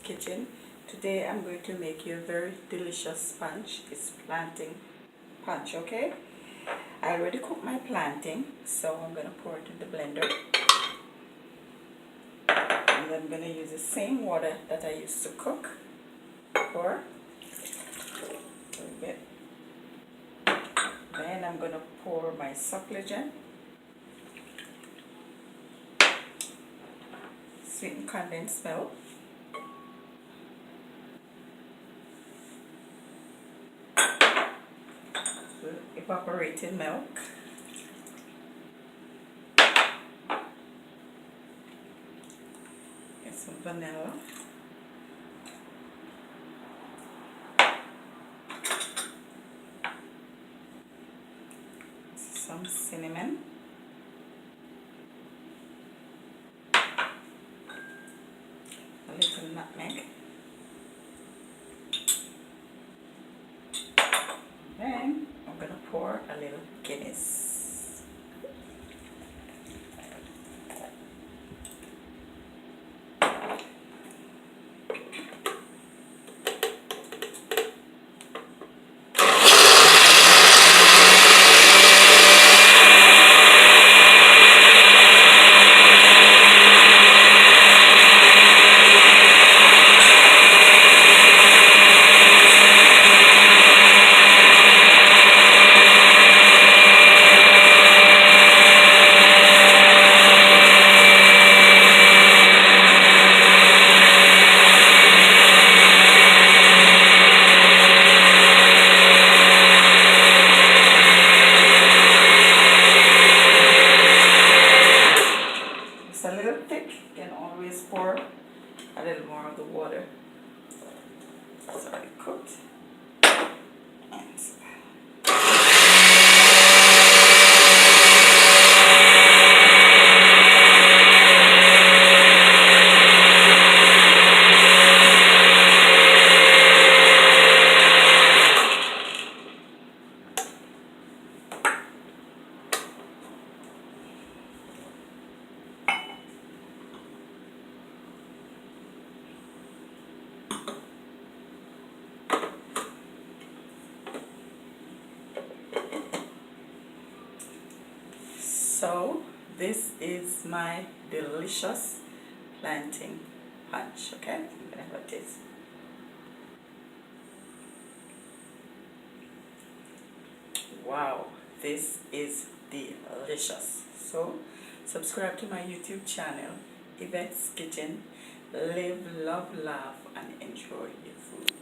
kitchen. Today I'm going to make you a very delicious punch. It's plantain punch, okay? I already cooked my plantain, so I'm going to pour it in the blender. And I'm going to use the same water that I used to cook. Pour a little bit. Then I'm going to pour my succotash, sweetened condensed milk, evaporated milk, and some vanilla, some cinnamon, a little nutmeg. Then I'm going to pour a little Guinness. It's a little thick, you can always pour a little more of the water. It's already cooked. And so this is my delicious plantain punch, okay? I'm gonna have a taste. Wow, this is delicious. So subscribe to my YouTube channel, Yvette's Kitchen. Live, love, laugh, and enjoy your food.